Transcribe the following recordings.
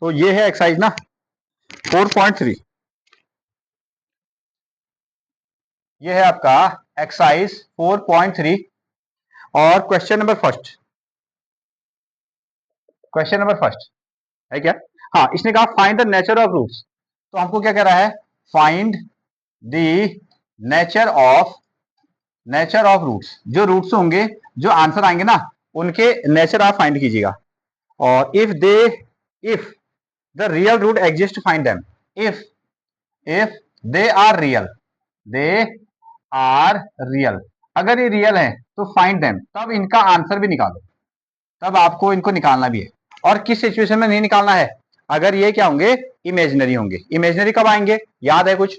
तो ये है एक्सरसाइज ना 4.3, ये है आपका एक्सरसाइज 4.3 और क्वेश्चन नंबर फर्स्ट है क्या? हाँ, इसने कहा find the nature of roots. तो हमको क्या कह रहा है? Find the nature of roots. जो रूट्स होंगे, जो आंसर आएंगे ना, उनके नेचर आप फाइंड कीजिएगा। और if the real root exist find them. If they are real, अगर ये रियल है तो फाइंड देम, तब इनका आंसर भी निकालो, तब आपको इनको निकालना भी है। और किस सिचुएशन में नहीं निकालना है? अगर ये क्या होंगे? इमेजिनरी होंगे। इमेजिनरी कब आएंगे? याद है कुछ?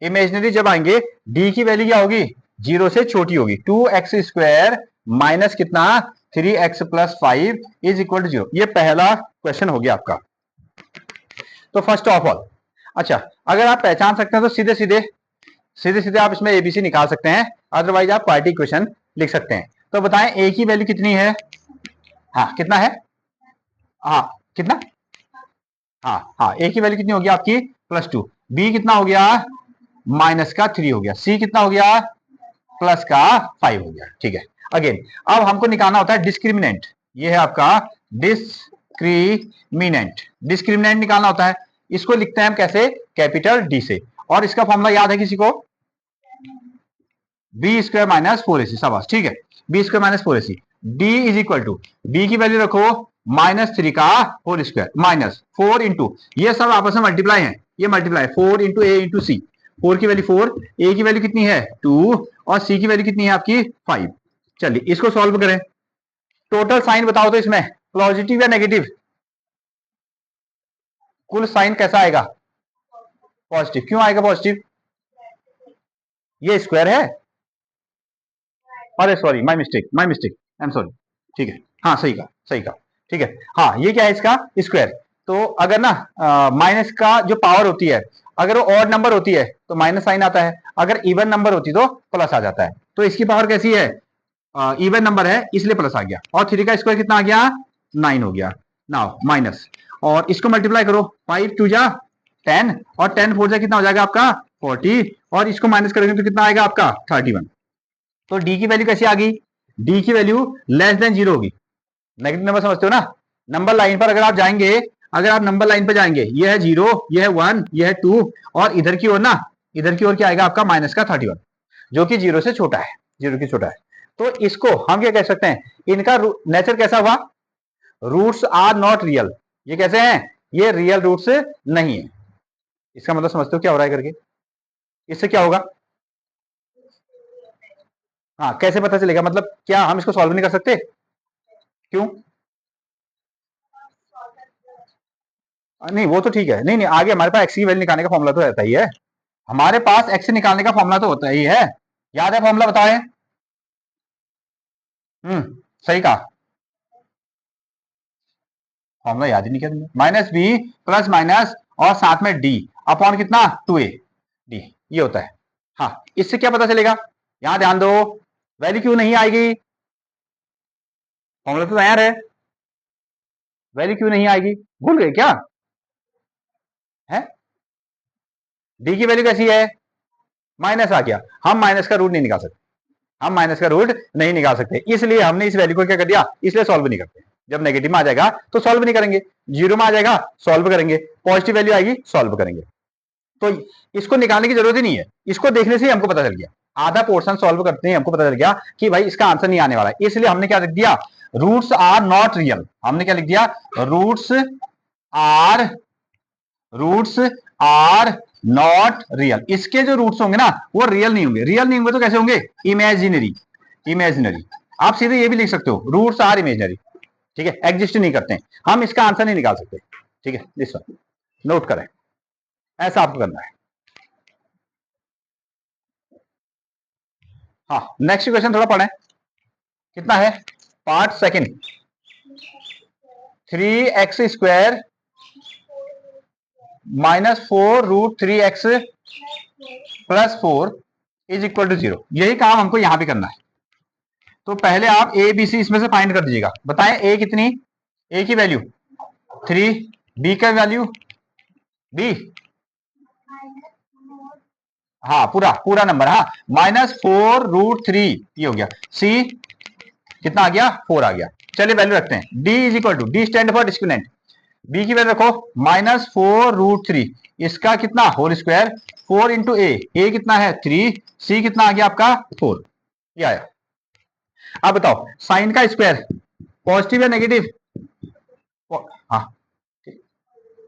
इमेजिनरी जब आएंगे, डी की वैल्यू क्या होगी? 0 से छोटी होगी। 2x² माइनस कितना? 3x plus 5 is equal to 0। ये पहला क्वेश्चन हो गया आपका। तो फर्स्ट ऑफ ऑल, अच्छा, अगर आप पहचान सकते हैं तो सीधे सीधे आप इसमें एबीसी निकाल सकते हैं, अदरवाइज आप पार्टी क्वेश्चन लिख सकते हैं। तो बताएं ए की वैल्यू कितनी है? हाँ, कितना है? हाँ, कितना? हाँ, ए की वैल्यू कितनी होगी आपकी? +2। बी कितना हो गया? -3 हो गया। सी कितना हो गया? +5 हो गया। ठीक है। अगेन, अब हमको निकालना होता है डिस्क्रिमिनेंट। ये है आपका डिस्क्रिमिनेंट निकालना होता है। इसको लिखते हैं हम कैसे? कैपिटल डी से। और इसका फॉर्मूला याद है किसी को? b² - 4ac। शाबाश, ठीक है। b² - 4ac। d is equal to, b की वैल्यू रखो -3 का होल स्क्वायर माइनस 4 इंटू, ये सब आपस में मल्टीप्लाई है, ये मल्टीप्लाई 4 इंटू ए इंटू सी। 4 की वैल्यू 4, ए की वैल्यू कितनी है? 2, और सी की वैल्यू कितनी है आपकी? 5। चलिए इसको सॉल्व करें। टोटल साइन बताओ तो इसमें पॉजिटिव या नेगेटिव? कुल साइन कैसा आएगा? पॉजिटिव। क्यों आएगा पॉजिटिव? ये स्क्वायर है। अरे sorry, my mistake, I am sorry. ठीक है, हाँ, सही कहा। ठीक है, हाँ, ये क्या है इसका? स्क्वायर। तो अगर ना माइनस का जो पावर होती है, अगर वो ऑड नंबर होती है तो माइनस साइन आता है, अगर इवन नंबर होती तो प्लस आ जाता है। तो इसकी पावर कैसी है? इवन नंबर है इसलिए प्लस आ गया। और 3 का स्क्वायर कितना आ गया? 9 हो गया। नाउ माइनस, और इसको मल्टीप्लाई करो, 5 2 जा 10, और 10 4 जा कितना हो जाएगा आपका? 40, और इसको माइनस करेंगे तो कितना आएगा आपका? 31। तो डी की वैल्यू कैसी आ गई? डी की वैल्यू <<0 होगी। नेगेटिव नंबर समझते हो ना? नंबर लाइन पर अगर आप जाएंगे, अगर आप नंबर लाइन पर जाएंगे, ये है 0, ये है 1, ये है 2, और इधर की ओर ना, इधर की ओर क्या आएगा आपका? -31, जो कि 0 से छोटा है, 0 की छोटा है। तो इसको हम क्या कह सकते हैं? इनका नेचर कैसा हुआ? Roots are not real. ये कैसे हैं? ये रियल रूट्स नहीं है। इसका मतलब समझते हो क्या हो रहा है करके? इससे क्या होगा? हाँ, कैसे पता चलेगा? मतलब क्या हम इसको सॉल्व नहीं कर सकते? क्यों? नहीं, वो तो ठीक है। नहीं, आगे हमारे पास एक्स की वैल्यू निकालने का फॉर्मूला तो रहता ही है। हमारे पास एक्स निकालने का फॉर्मूला तो होता ही है। याद है फॉर्मूला? बताएं। सही कहा। फॉर्मूला याद ही नहीं किया तुमने। -b प्लस माइनस और साथ में डी अपॉन कितना? 2a डी, ये होता है। हाँ, इससे क्या पता चलेगा? यहां ध्यान दो, वैल्यू क्यों नहीं आएगी? फॉर्मूला तो तैयार है, वैल्यू क्यों नहीं आएगी? भूल गए क्या? है, डी की वैल्यू कैसी है? माइनस आ गया। हम माइनस का रूट नहीं निकाल सकते, इसलिए हमने इस वैल्यू को क्या कर दिया? इसलिए सॉल्व नहीं करते। जब नेगेटिव में आ जाएगा तो सॉल्व नहीं करेंगे, 0 में आ जाएगा सॉल्व करेंगे, पॉजिटिव वैल्यू आएगी सॉल्व करेंगे। तो इसको निकालने की जरूरत ही नहीं है, इसको देखने से ही हमको पता चल गया। आधा पोर्शन सॉल्व करते ही हमको पता चल गया कि भाई इसका आंसर नहीं आने वाला है। इसलिए हमने क्या लिख दिया? Roots are not real. हमने क्या लिख दिया? Are roots are not real. इसके जो रूट्स होंगे ना, वो रियल नहीं होंगे। रियल नहीं होंगे तो कैसे होंगे? इमेजिनरी। आप सीधे ये भी लिख सकते हो, रूट्स आर इमेजिनरी। ठीक है, एग्जिस्ट नहीं करते हैं, हम इसका आंसर नहीं निकाल सकते। ठीक है, दिस वन नोट करें, ऐसा आपको करना है। हाँ, नेक्स्ट क्वेश्चन थोड़ा पढ़ें। कितना है? Part second. 3x² -4√3x +4 is equal to 0। यही काम हमको यहां भी करना है। तो पहले आप ए बी सी इसमें से फाइंड कर दीजिएगा। बताएं ए कितनी? ए की वैल्यू 3, बी का वैल्यू बी, हाँ पूरा पूरा नंबर, हाँ -4√3 ये हो गया। सी कितना आ गया 4 आ गया। चलिए वैल्यू रखते हैं, d is equal to, D stands for discriminant, b की वैल्यू रखो -4√3, इसका कितना होल स्क्वायर, 4 इंटू ए कितना है 3, सी कितना आ गया आपका 4, ये आया। अब बताओ साइन का स्क्वायर पॉजिटिव या नेगेटिव, हाँ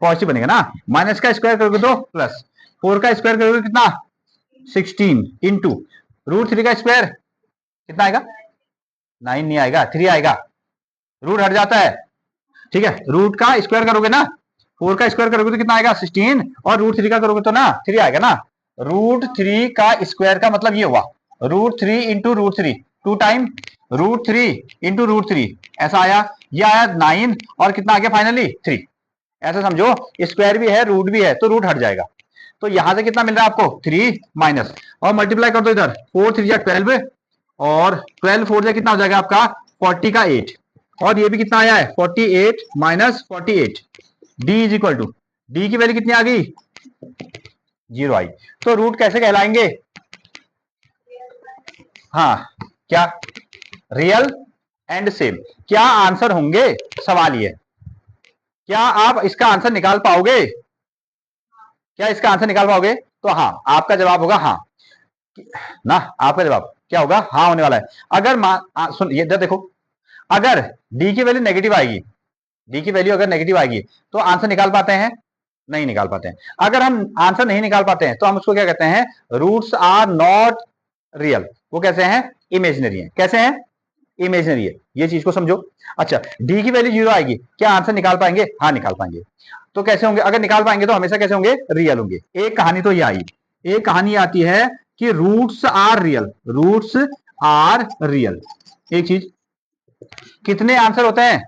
पॉजिटिव बनेगा ना, माइनस का स्क्वायर करोगे तो प्लस, 4 का स्क्वायर करोगे कितना 16 इंटू √3 का स्क्वायर कितना आएगा, 9 नहीं आएगा 3 आएगा, रूट हट जाता है, ठीक है। रूट का स्क्वायर करोगे ना, 4 का स्क्वायर करोगे तो कितना आएगा 16, और √3 का करोगे तो ना 3 आएगा ना। √3 का स्क्वायर का मतलब ये हुआ √3 इंटू √3, 2 टाइम √3 इंटू √3, ऐसा आया, ये आया 9 और कितना आ गया फाइनली 3, ऐसा समझो स्क्वायर भी है रूट भी है तो रूट हट जाएगा। तो यहां से कितना मिल रहा है आपको 3 माइनस, और मल्टीप्लाई कर दो इधर, 4 3 12, और 12 4 कितना हो जाएगा आपका 40 का 8, और ये भी कितना आया है 48 minus 48, D is equal to, D की वैल्यू कितनी आ गई 0 आई। तो रूट कैसे कहलाएंगे, हाँ क्या रियल एंड सेम, क्या आंसर होंगे, सवाल ये, क्या आप इसका आंसर निकाल पाओगे, क्या इसका आंसर निकाल पाओगे, तो हाँ आपका जवाब होगा हाँ ना, आपका जवाब क्या होगा हाँ होने वाला है। अगर सुन ये देखो, अगर डी की वैल्यू नेगेटिव आएगी, डी की वैल्यू अगर नेगेटिव आएगी तो आंसर निकाल पाते हैं, नहीं निकाल पाते हैं। अगर हम आंसर नहीं निकाल पाते हैं तो हम उसको क्या कहते हैं, रूट्स आर नॉट रियल, वो कैसे हैं इमेजिनरी है, कैसे हैं इमेजिनरी है, ये चीज को समझो। अच्छा डी की वैल्यू 0 आएगी, क्या आंसर निकाल पाएंगे, हाँ निकाल पाएंगे। तो कैसे होंगे, अगर निकाल पाएंगे तो हमेशा कैसे होंगे रियल होंगे। एक कहानी तो ये आई, एक कहानी आती है कि roots are real, roots are real, एक चीज, कितने आंसर होते हैं,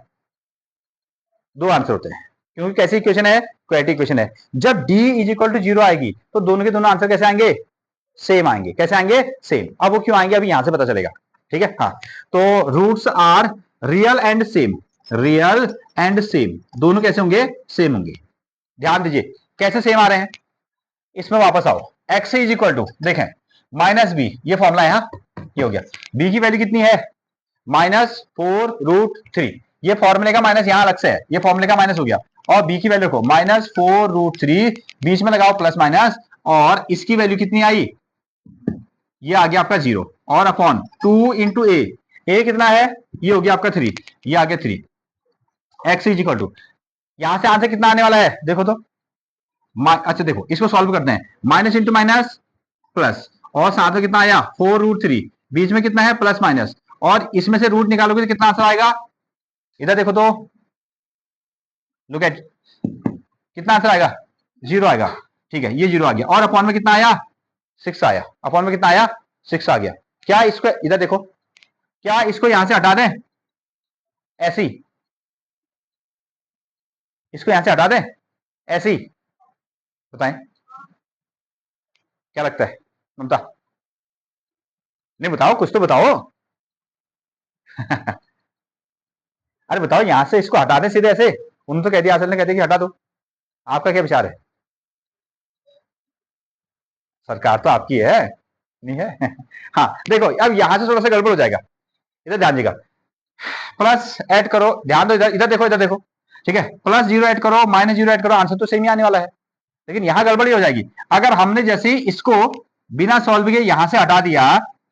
2 आंसर होते हैं, क्योंकि कैसी इक्वेशन है क्वैड्रेटिक इक्वेशन है। जब d इज इक्वल टू 0 आएगी तो दोनों के दोनों आंसर कैसे आएंगे, सेम आएंगे, कैसे आएंगे सेम। अब वो क्यों आएंगे अभी यहां से पता चलेगा, ठीक है। हाँ तो roots are real and same, real and same, दोनों कैसे होंगे सेम होंगे। ध्यान दीजिए कैसे सेम आ रहे हैं, इसमें वापस आओ, x इज इक्वल टू देखें -b, ये फॉर्मूला है, हाँ ये हो गया, b की वैल्यू कितनी है -4√3, ये फॉर्मूले का माइनस यहां अलग से है, ये फॉर्मूले का माइनस हो गया, और b की वैल्यू को -4√3, बीच में लगाओ प्लस माइनस, और इसकी वैल्यू कितनी आई, ये आ गया आपका 0, और अपॉन 2 इंटू ए कितना है, ये हो गया आपका 3, ये आ गया 3, x इज इक्वल टू, यहां से आंसर कितना आने वाला है देखो तो, अच्छा देखो इसको सॉल्व करते हैं, माइनस इंटू माइनस प्लस, और साथ में कितना आया 4√3, बीच में कितना है प्लस माइनस, और इसमें से रूट निकालोगे तो कितना आंसर आएगा, इधर देखो तो, लुक एट, कितना आंसर आएगा 0 आएगा, ठीक है ये 0 आ गया, और अपॉन में कितना आया 6 आया, अपॉन में कितना आया 6 आ गया। क्या इसको इधर देखो, क्या इसको यहां से हटा दें, ऐसी, इसको यहां से हटा दें ऐसी, बताएं क्या लगता है ममता, नहीं बताओ कुछ तो बताओ अरे बताओ यहां से इसको हटा दें सीधे ऐसे, उन्होंने तो कह दिया, असल ने कहते कि हटा दो, आपका क्या विचार है, सरकार तो आपकी है नहीं है हाँ देखो अब यहां से थोड़ा सा गड़बड़ हो जाएगा, इधर ध्यान दीजिएगा, प्लस ऐड करो, ध्यान दो इधर, इधर देखो ठीक है, +0 ऐड करो -0 ऐड करो, आंसर तो सेम ही आने वाला है, लेकिन यहां गड़बड़ी हो जाएगी। अगर हमने जैसे ही इसको बिना सॉल्व किए यहां से हटा दिया,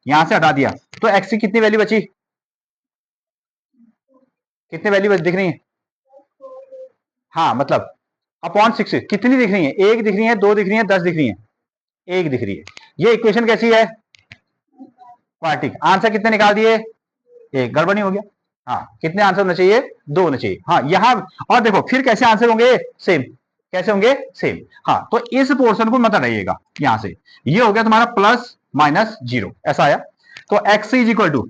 यहां से हटा दिया, तो एक्स की कितनी वैल्यू बची, कितनी वैल्यू दिख रही है, हाँ मतलब अपॉन 6 कितनी दिख रही है, 1 दिख रही है, 2 दिख रही है, 10 दिख रही है, 1 दिख रही है। ये इक्वेशन कैसी है क्वाड्रेटिक, आंसर कितने निकाल दिए, एक, गड़बड़ नहीं हो गया, हाँ कितने आंसर होने चाहिए 2 होने चाहिए, हाँ यहां, और देखो फिर कैसे आंसर होंगे सेम, कैसे होंगे सेम, हाँ तो इस पोर्शन को मत हटाइएगा यहां से, ये हो गया तुम्हारा +-0 ऐसा आया। तो x इज इक्वल टू,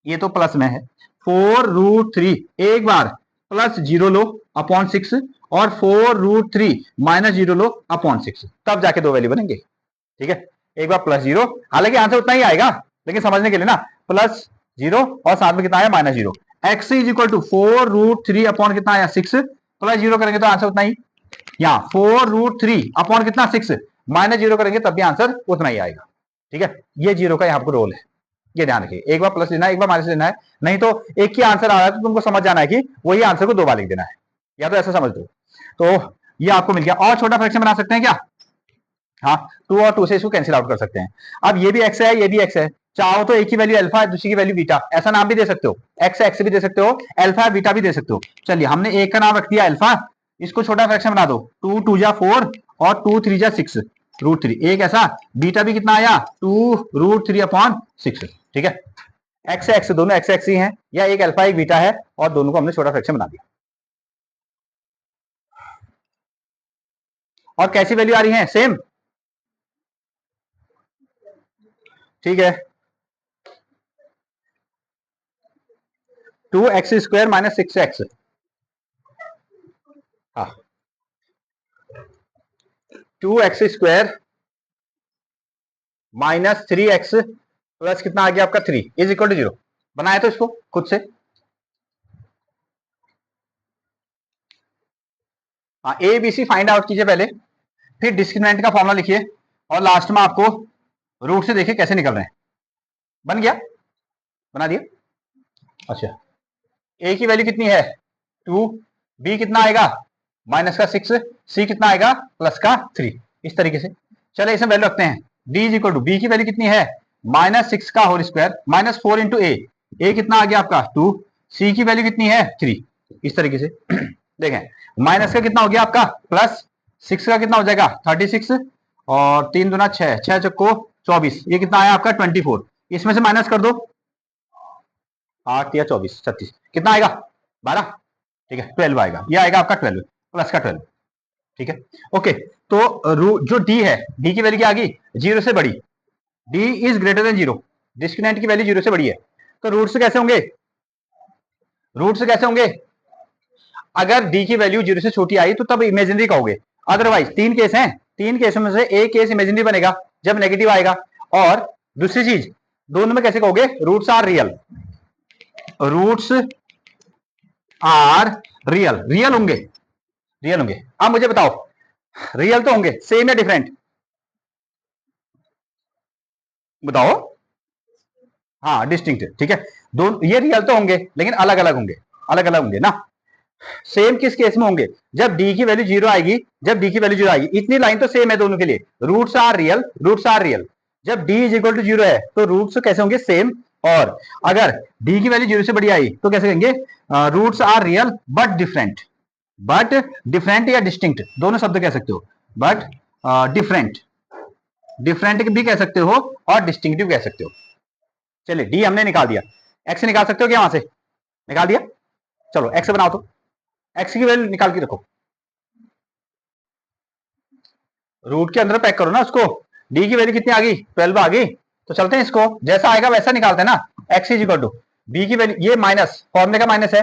ये तो प्लस में है 4√3, एक बार +0 लो अपॉन 6, और 4√3 -0 लो अपॉन 6, तब जाके दो वैल्यू बनेंगे, ठीक है। एक बार +0, हालांकि आंसर उतना ही आएगा, लेकिन समझने के लिए ना +0 और साथ में कितना आया -0, x is equal to 4√3 upon कितना आया 6, प्लस 0 करेंगे तो आंसर उतना ही। यहाँ 4√3 अपॉन कितना 6 माइनस 0 करेंगे तब भी आंसर उतना ही आएगा। ठीक है, ये 0 का यहाँ पर रोल है, ये ध्यान रखिए। एक बार प्लस लेना है, एक बार माइनस लेना है, नहीं तो एक ही आंसर आ रहा है तो तुमको समझ जाना है कि वही आंसर को 2 बार लिख देना है, या तो ऐसा समझ दो। तो ये आपको मिल गया। और छोटा फ्रैक्शन बना सकते हैं क्या? हाँ, 2 और 2 से इसको कैंसिल आउट कर सकते हैं। अब ये भी x है, ये भी x है, चाहो तो एक की वैल्यू अल्फा है, दूसरी की वैल्यू बीटा, ऐसा नाम भी दे सकते हो। x भी दे सकते हो, अल्फा बीटा भी दे सकते हो। चलिए, हमने एक का नाम रख दिया अल्फा, इसको छोटा फ्रैक्शन बना दो। 2 2 जा 4 और 2 3 जा 6 √3। एक ऐसा बीटा भी कितना आया 2√3/6। ठीक है, x दोनों x ही हैं, या एक अल्फा एक बीटा है, और दोनों को हमने छोटा फ्रैक्शन बना दिया। और कैसी वैल्यू आ रही है? सेम। ठीक है, 2x² माइनस 6x। हाँ, 2x² माइनस 3x प्लस कितना आ गया आपका 3 इज इक्वल टू 0। बनाया तो इसको खुद से। हाँ, A B C find out कीजिए पहले, फिर डिस्क्रिमिनेंट का फॉर्मूला लिखिए, और लास्ट में आपको रूट से देखिए कैसे निकल रहे हैं। बन गया? बना दिया? अच्छा, ए की वैल्यू कितनी है 2, बी कितना आएगा माइनस का 6, सी कितना आएगा प्लस का 3। इस तरीके से चले इसे वैल्यू रखते हैं। D is equal to B की वैल्यू कितनी है -6 का whole square minus 4 into A कितना आ गया आपका 2, सी की वैल्यू कितनी है 3। इस तरीके से देखें, माइनस का कितना हो गया आपका प्लस 6 का कितना हो जाएगा 36, और 3 दूना 6, 6 चक्को 24, ये कितना आया आपका 24। इसमें से माइनस कर दो, 8 या 24 36 कितना आएगा 12। ठीक है, 12 आएगा, ये आएगा आपका 12 प्लस का 12। ठीक है, ओके। तो जो डी है, डी की वैल्यू क्या आ गई 0 से बड़ी, D is greater than 0, discriminant की वैल्यू 0 से बड़ी है। तो रूट से कैसे होंगे? रूट से कैसे होंगे? अगर डी की वैल्यू 0 से छोटी आई तो तब इमेजिनरी कहोगे, अदरवाइज 3 केस हैं, 3 केसों में से एक केस इमेजिनरी बनेगा जब नेगेटिव आएगा। और दूसरी चीज, दोनों में कैसे कहोगे roots are real, roots are real, real होंगे, रियल होंगे। अब मुझे बताओ, रियल तो होंगे, सेम या डिफरेंट? बताओ। हाँ, डिस्टिंक्ट। ठीक है, दोनों ये रियल तो होंगे लेकिन अलग अलग होंगे, अलग अलग होंगे ना। सेम किस केस में होंगे? जब डी की वैल्यू 0 आएगी, जब डी की वैल्यू 0 आएगी, इतनी लाइन तो सेम है दोनों के लिए, roots are real, roots are real. जब डी इज इक्वल टू 0 है तो रूट्स कैसे होंगे सेम, और अगर डी की वैल्यू 0 से बड़ी आई तो कैसे कहेंगे roots are real but different. But different या डिस्टिंक्ट दोनों शब्द कह सकते हो, बट डिफरेंट, डिफरेंट भी कह सकते हो और डिस्टिंक्टिव कह सकते हो। चलिए, डी हमने निकाल दिया, एक्स निकाल सकते हो क्या वहां से? निकाल दिया। चलो एक्स बनाओ, तो एक्स की वैल्यू निकाल के रखो, रूट के अंदर पैक करो ना उसको। डी की वैल्यू कितनी आ गई 12 आ गई, तो चलते हैं इसको जैसा आएगा वैसा निकालते हैं ना। X is equal to B की वैल्यू, ये माइनस फॉर्मूले का माइनस है,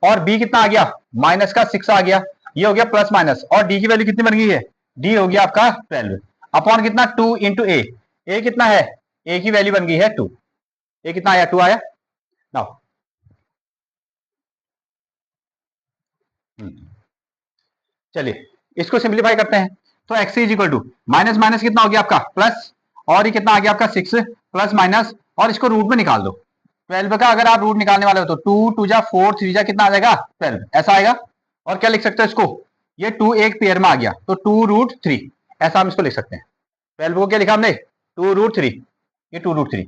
और बी कितना आ गया माइनस का 6 आ गया, ये हो गया प्लस माइनस, और डी की वैल्यू कितनी बन गई है डी हो गया आपका 12 अपॉन कितना 2 इंटू ए कितना है ए की वैल्यू बन गई है 2, ए कितना आया 2 आया ना। चलिए इसको सिंप्लीफाई करते हैं, तो x is equal to minus minus कितना हो गया आपका प्लस, और ये कितना आ गया आपका 6 प्लस माइनस, और इसको रूट में निकाल दो। 12 का अगर आप रूट निकालने वाले हो तो 2 2 जा 4 3 जा कितना आ जाएगा 12, ऐसा आएगा। और क्या लिख सकते हो इसको, ये 2 एक पेयर में आ गया तो 2√3, ऐसा हम इसको लिख सकते हैं। 12 को क्या लिखा हमने 2√3, ये 2√3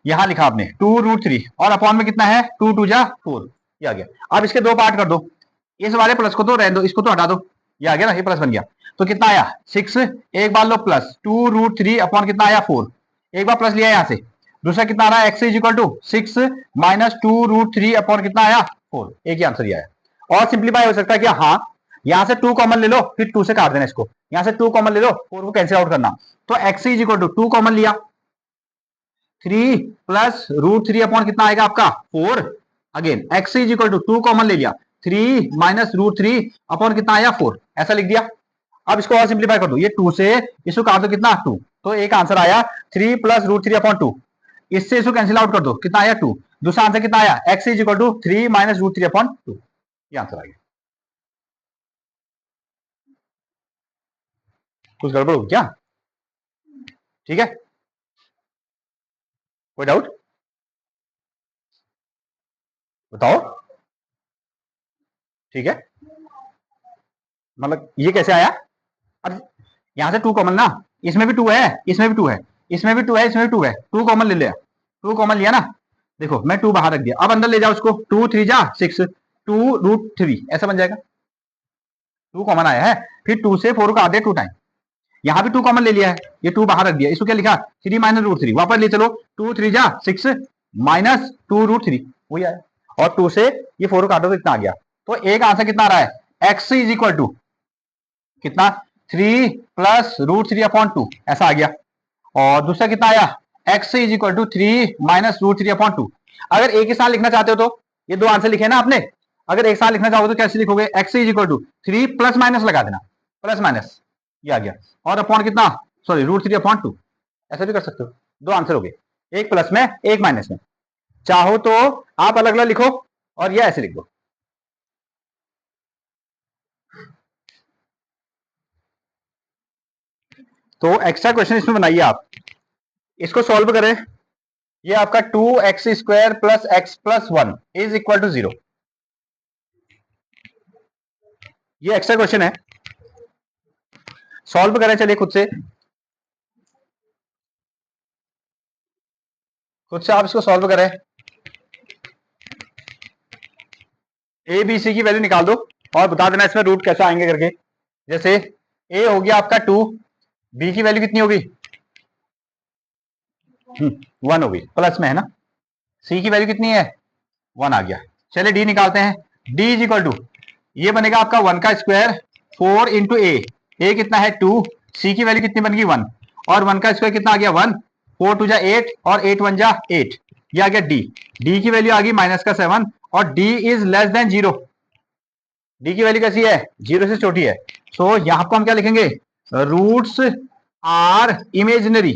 यहां लिखा आपने 2√3, और अपॉन में कितना है 2 2 जा 4, ये आ गया। अब इसके दो पार्ट कर दो, इस वाले प्लस को तो रहने दो, इसको तो हटा दो, ये आ गया ना, ये प्लस बन गया। तो कितना आया 6, एक बार लो प्लस 2√3 अपॉन कितना आया 4, एक बार प्लस लिया यहां से, दूसरा कितना आ रहा है x is equal to 6 minus 2√3 upon कितना आया 4, एक ही आंसर ये आया। और सिंप्लीफाई हो सकता है कि हाँ, यहां से 2 कॉमन ले लो, फिर 2 से काट देना इसको, यहां से 2 कॉमन ले लो, 4 को कैंसिल आउट करना, तो x is equal to 2 common लिया, 3 प्लस √3 अपॉन कितना आएगा आपका 4, again x is equal to 2 common ले लिया, 3 माइनस √3 अपॉन कितना आया 4, ऐसा लिख दिया। अब इसको और सिंप्लीफाई कर दो, ये 2 से इसको काट दो कितना 2, तो एक आंसर आया 3 प्लस √3 अपॉन 2, इससे इसको कैंसिल आउट कर दो कितना आया 2, दूसरा आंसर कितना आया x is equal to 3 minus √3 upon 2, ये आंसर आ गया। कुछ गड़बड़ होगी क्या? ठीक है, कोई डाउट बताओ। ठीक है, मतलब ये कैसे आया? अब यहां से 2 कॉमन ना, इसमें भी 2 है, इसमें भी 2 है, इसमें भी 2 है, इसमें भी 2 है, 2 कॉमन ले लिया, 2 कॉमन लिया ना। देखो मैं 2 बाहर रख दिया, अब अंदर ले जाओ उसको, 2 3 जा 6, 2√3 ऐसा बन जाएगा। 2 कॉमन आया है, फिर 2 से 4 को आधे 2 टाइम, यहां भी 2 कॉमन ले लिया है, ये 2 बाहर रख दिया, इसको क्या लिखा 3 माइनस √3, वापस ले चलो 2 3 जा 6 माइनस 2√3 वही आया, और 2 से ये 4 काटो तो इतना आ गया। तो एक आंसर कितना आ रहा है, एक्स इज इक्वल टू कितना 3 प्लस √3/2 ऐसा आ गया। और दूसरा कितना आया, x is equal to 3 minus √3/2। अगर एक ही साथ लिखना चाहते हो तो ये दो आंसर लिखे ना आपने, अगर एक साथ लिखना चाहोगे तो कैसे लिखोगे, x is equal to 3 plus minus लगा देना, प्लस माइनस ये आ गया, और अपॉन कितना, सॉरी √3/2 ऐसा भी कर सकते हो। दो आंसर हो गए, एक प्लस में एक माइनस में। चाहो तो आप अलग अलग लिखो और ये ऐसे लिख दो। तो एक्स्ट्रा क्वेश्चन इसमें बनाइए आप, इसको सॉल्व करें। ये आपका 2x² plus x plus 1 is equal to 0, ये एक्स्ट्रा क्वेश्चन है, सॉल्व करें। चलिए खुद से आप इसको सॉल्व करें। ए बी सी की वैल्यू निकाल दो और बता देना इसमें रूट कैसे आएंगे करके। जैसे ए हो गया आपका 2, बी की वैल्यू कितनी होगी 1 होगी, प्लस में है ना, सी की वैल्यू कितनी है 1 आ गया। चलिए डी निकालते हैं, डी इज इक्वल टू ये बनेगा आपका 1 का स्क्वायर 4 इंटू ए कितना है 2, सी की वैल्यू कितनी बन गई 1, और 1 का स्क्वायर कितना आ गया 1, 4 2 जा 8 और 8 1 जा 8, ये आ गया डी। डी की वैल्यू आ गई माइनस का 7 और D is less than 0, D की वैल्यू कैसी है 0 से छोटी है। सो यहां पर हम क्या लिखेंगे, roots are imaginary,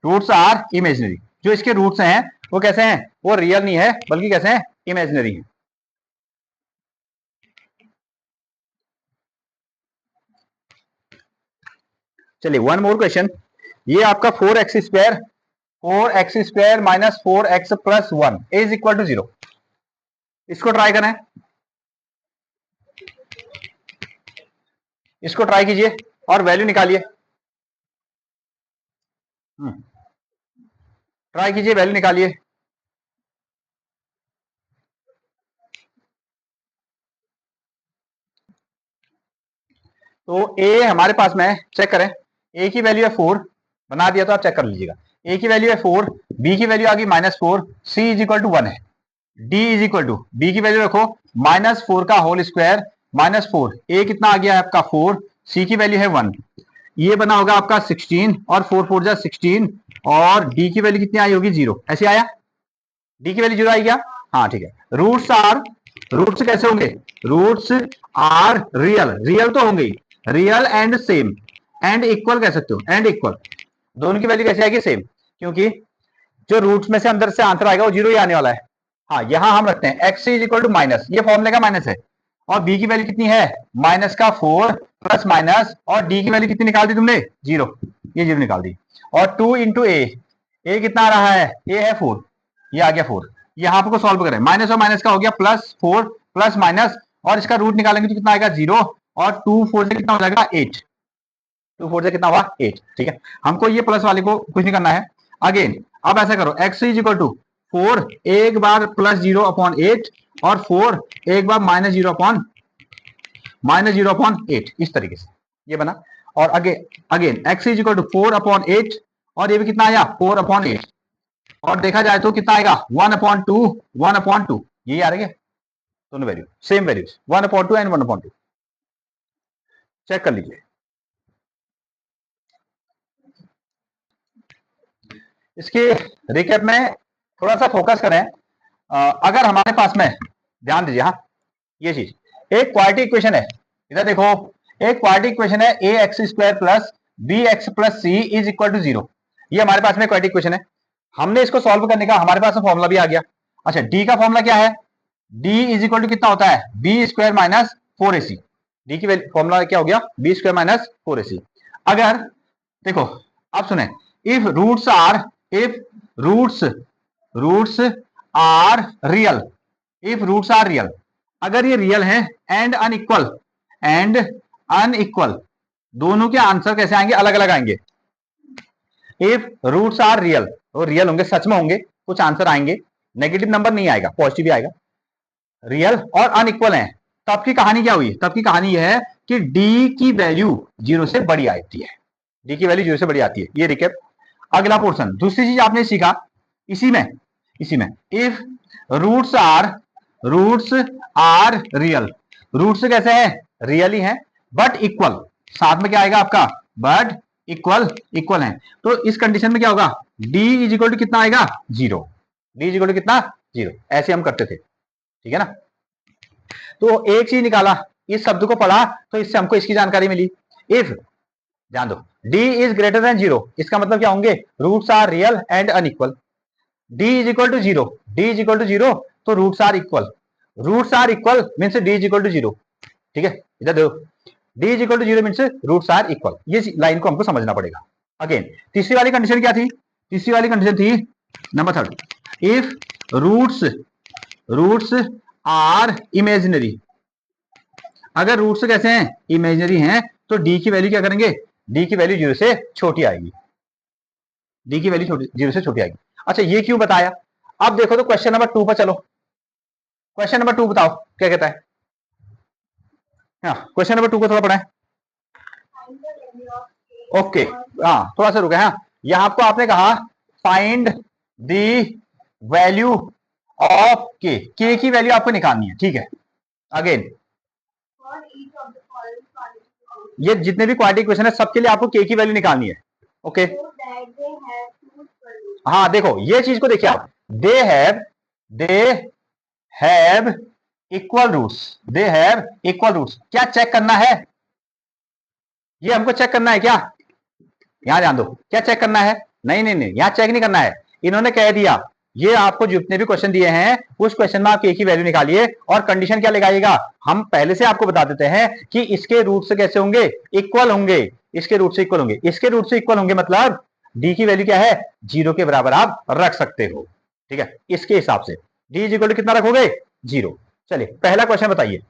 roots are imaginary, जो इसके रूट्स हैं वो कैसे हैं, वो रियल नहीं है बल्कि कैसे हैं, इमेजिनरी है। चलिए वन मोर क्वेश्चन, ये आपका 4x² minus 4x plus 1 is equal to 0, इसको ट्राई करें, इसको ट्राई कीजिए और वैल्यू निकालिए, ट्राई कीजिए वैल्यू निकालिए। तो ए हमारे पास में है, चेक करें, ए की वैल्यू है 4, बना दिया तो आप चेक कर लीजिएगा, ए की वैल्यू है 4, बी की वैल्यू आ गई -4, सी इज इक्वल टू 1 है, D is equal to B की वैल्यू रखो -4 का होल स्क्वायर -4, ए कितना आ गया है आपका 4, सी की वैल्यू है 1, ये बना होगा आपका 16 और 4 4 जा 16, और डी की वैल्यू कितनी आई होगी 0, ऐसे आया, डी की वैल्यू 0 आई क्या, हाँ ठीक है। रूट्स आर, रूट्स कैसे होंगे, रूट्स आर रियल, रियल तो होंगे, real and same, and equal कह सकते हो, एंड इक्वल, दोनों की वैल्यू कैसे आएगी सेम, क्योंकि जो रूट्स में से अंदर से आंसर आएगा वो 0 ही आने वाला है। हाँ यहां हम रखते हैं x is equal to minus, ये फॉर्मूले का माइनस है, और बी की वैल्यू कितनी है माइनस का 4 प्लस माइनस, और डी की वैल्यू कितनी निकाल दी तुमने 0, ये 0 निकाल दी, और 2 इंटू ए कितना आ रहा है, ए है 4, ये आ गया 4, यहाँ आपको सॉल्व करें, माइनस और माइनस का हो गया +4 प्लस माइनस, और इसका रूट निकालेंगे तो कितना आएगा 0, और 2 4 से कितना हो जाएगा 8, 2 4 से कितना हुआ 8, ठीक है। हमको ये प्लस वाले को कुछ नहीं करना है। अगेन अब ऐसा करो, एक्स इज इक्वल टू 4 एक बार +0/8 और 4 एक बार -0/8, इस तरीके से ये बना। और again x is equal to 4/8, और ये भी कितना आया 4/8, और देखा जाए तो कितना आएगा 1/2, 1/2, यही आ रही है दोनों value, same values 1/2 and 1/2, check कर लीजिए। इसके रिकैप में थोड़ा सा फोकस करें, अगर हमारे पास में, ध्यान दीजिए, हाँ ये चीज एक क्वाड्रेटिक इक्वेशन है, इधर देखो, एक क्वाड्रेटिक इक्वेशन है ax² plus bx plus c is equal to 0, ये हमारे पास में क्वाड्रेटिक इक्वेशन है। हमने इसको सॉल्व करने का हमारे पास में फॉर्मूला भी आ गया। अच्छा, d का फॉर्मूला क्या है, d इज इक्वल टू कितना होता है b² माइनस 4ac, डी की वैल्यू फॉर्मूला क्या हो गया, बी स्क्वायर माइनस 4ac। अगर देखो अब सुने, if roots are real, if roots are real, अगर ये रियल है एंड अनइक्वल, दोनों के आंसर कैसे आएंगे, अलग अलग आएंगे। इफ रूट्स आर रियल, वो रियल होंगे, सच में होंगे, कुछ आंसर आएंगे, नेगेटिव नंबर नहीं आएगा, पॉजिटिव भी आएगा, रियल और अनइक्वल है, तब की कहानी क्या हुई, तब की कहानी यह है कि डी की वैल्यू 0 से बड़ी आती है, डी की वैल्यू 0 से बड़ी आती है। ये रिकेप। अगला पोर्शन, दूसरी चीज आपने सीखा इसी में if roots are real, roots कैसे है, रियल ही है, बट इक्वल, साथ में क्या आएगा आपका, बट इक्वल है, तो इस कंडीशन में क्या होगा, डी इज इक्वल टू कितना आएगा, 0, डी इज इक्वल टू कितना, 0। ऐसे हम करते थे, ठीक है ना। तो एक चीज निकाला, इस शब्द को पढ़ा तो इससे हमको इसकी जानकारी मिली। इफ, ध्यान दो, d इज ग्रेटर देन 0, इसका मतलब क्या होंगे, roots are real and unequal. d is equal to 0, d is equal to 0, तो roots are equal means d is equal to 0, ठीक है। इधर देखो, d is equal to 0 means roots are equal, ये लाइन को हमको समझना पड़ेगा। अगेन तीसरी वाली कंडीशन क्या थी, तीसरी वाली कंडीशन थी number 3, if roots are imaginary, अगर रूट्स कैसे हैं, इमेजिनरी हैं, तो डी की वैल्यू क्या करेंगे, डी की वैल्यू 0 से छोटी आएगी, डी की वैल्यू 0 से छोटी आएगी। अच्छा ये क्यों बताया, अब देखो तो क्वेश्चन नंबर 2 पर चलो, क्वेश्चन नंबर 2 बताओ क्या कहता है, क्वेश्चन नंबर 2 को थोड़ा पढ़ाएं। ओके, हाँ थोड़ा सा रुके, हाँ यहां आपको आपने कहा फाइंड द वैल्यू ऑफ के की वैल्यू आपको निकालनी है, ठीक है। अगेन ये जितने भी क्वाड्रेटिक इक्वेशन है सबके लिए आपको के की वैल्यू निकालनी है, ओके। हाँ देखो ये चीज को देखिए आप, दे हैव इक्वल रूट्स, क्या चेक करना है, ये हमको चेक करना है क्या, यहां ध्यान दो, क्या चेक करना है, नहीं यहां चेक नहीं करना है, इन्होंने कह दिया ये आपको जितने भी क्वेश्चन दिए हैं उस क्वेश्चन में आप एक ही वैल्यू निकालिए, और कंडीशन क्या लगाइएगा, हम पहले से आपको बता देते हैं कि इसके रूट से कैसे होंगे, इक्वल होंगे, इसके रूट से इक्वल होंगे, इसके रूट से इक्वल होंगे, मतलब डी की वैल्यू क्या है, 0 के बराबर आप रख सकते हो, ठीक है। इसके हिसाब से डी इज इक्वल टू कितना रखोगे, 0। चलिए पहला क्वेश्चन बताइए।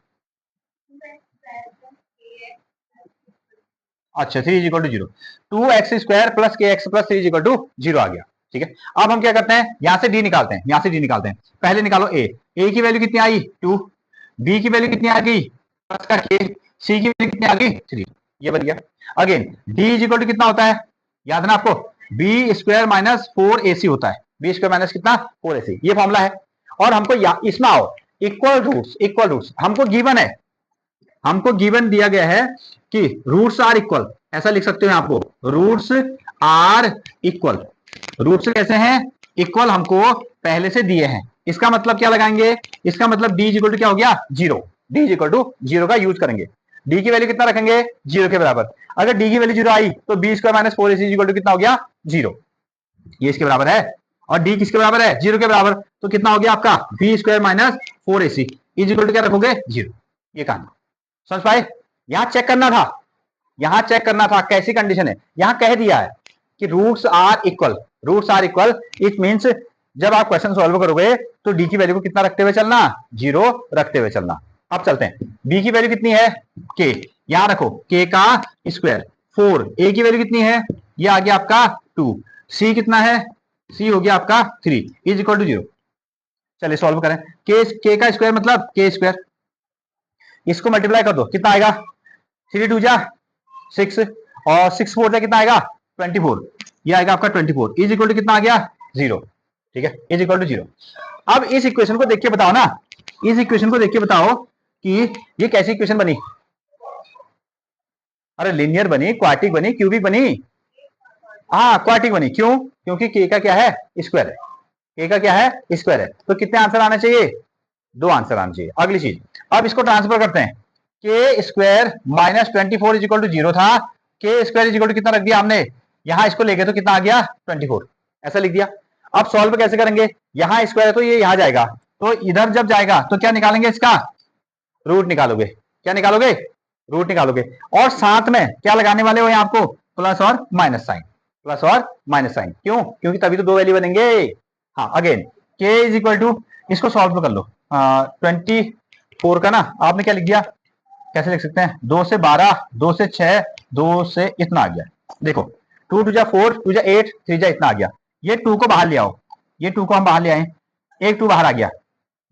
अच्छा 3 is equal to 0, 2x square plus k x plus 3 is equal to 0 आ गया, ठीक है। अब हम क्या करते हैं, यहां से डी निकालते हैं, पहले निकालो ए की वैल्यू कितनी आई 2, बी की वैल्यू कितनी आ गई प्लस का के, सी की वैल्यू कितनी आ गई 3, ये बन गया। Again D is equal to कितना होता है, याद ना आपको, बी स्क्वायर माइनस 4ac होता है, बी स्क्वायर माइनस कितना 4ac, ये फॉर्मूला है। और हमको इसमें आओ, इक्वल रूट्स हमको गिवन दिया गया है कि रूट्स आर इक्वल, ऐसा लिख सकते हैं आपको, रूट्स आर इक्वल, रूट्स कैसे हैं, इक्वल हमको पहले से दिए हैं, इसका मतलब क्या लगाएंगे, इसका मतलब डी इक्वल टू क्या हो गया 0, डी इक्वल टू 0 का यूज करेंगे, डी की वैल्यू कितना रखेंगे 0 के बराबर, अगर डी की वैल्यू 0 आई तो B square minus 4ac equal to कितना हो गया 0, ये इसके बराबर है, और डी किसके बराबर है 0 के बराबर, तो कितना हो गया आपका B square minus 4ac equal to क्या रखोगे 0, ये कहानी समझ पाए। यहां चेक करना था कैसी कंडीशन है, यहां कह दिया है कि roots are equal, it means जब आप क्वेश्चन सॉल्व करोगे तो डी की वैल्यू को कितना रखते हुए चलना, 0 रखते हुए चलना। अब चलते हैं, बी की वैल्यू कितनी है के, यहां रखो के का स्क्वायर 4, ए की वैल्यू कितनी है, ये आ गया आपका 2, सी कितना है, सी हो गया आपका 3 इज इक्वल टू 0। चलिए सॉल्व करें, के का स्क्वायर मतलब के स्क्वायर, इसको मल्टीप्लाई कर दो कितना आएगा 3 2 जा 6, और 6 4 जा कितना आएगा 24, ये आएगा आपका 24 इज इक्वल टू कितना आ गया 0, ठीक है, इज इक्वल टू 0। अब इस इक्वेशन को देख के बताओ ना, इस इक्वेशन को देख के बताओ कि ये कैसी इक्वेशन बनी, अरे लीनियर बनी, क्वाड्रेटिक बनी, क्यूबिक बनी, हाँ क्वाड्रेटिक बनी, क्यों, क्योंकि के का क्या है स्क्वायर है, के का क्या है स्क्वायर है, तो कितने आंसर आने चाहिए, 2 आंसर आने चाहिए। अगली चीज, अब इसको ट्रांसफर करते हैं, K square minus 24 is equal to 0 था, के स्क्वायर इज इक्वल टू कितना रख दिया हमने, यहां इसको लेके तो कितना आ गया 24, ऐसा लिख दिया। अब सॉल्व कैसे करेंगे, यहां स्क्वायर है तो ये यहां जाएगा, तो इधर जब जाएगा तो क्या निकालेंगे, इसका रूट निकालोगे, क्या निकालोगे रूट निकालोगे और साथ में क्या लगाने वाले हो यहाँ आपको, प्लस और माइनस साइन, प्लस और माइनस साइन। क्यों? क्योंकि तभी तो दो वैल्यू बनेंगे। हाँ again k is equal to, इसको सॉल्व कर लो, 24 का ना आपने क्या लिख दिया, कैसे लिख सकते हैं, 2 से 12, 2 से 6, 2 से इतना आ गया। देखो 2 टू जा 4, 2 जा 8, 3 जा इतना आ गया। ये 2 को बाहर ले आओ, ये 2 को हम बाहर ले आए, एक 2 बाहर आ गया,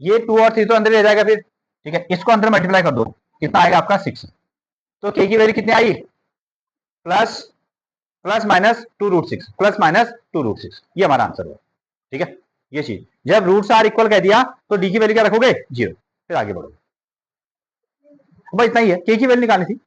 ये 2 और 3 तो अंदर ले जाएगा फिर, ठीक है। इसको अंदर मल्टीप्लाई कर दो, कितना आएगा आपका 6। तो k की वैल्यू कितनी आई, plus plus minus 2√6, plus minus 2√6, ये हमारा आंसर है, ठीक है। ये चीज जब रूट्स आर इक्वल कह दिया तो डी की वैल्यू क्या रखोगे, 0, फिर आगे बढ़ो। भाई इतना ही है, k की वैल्यू निकालनी थी।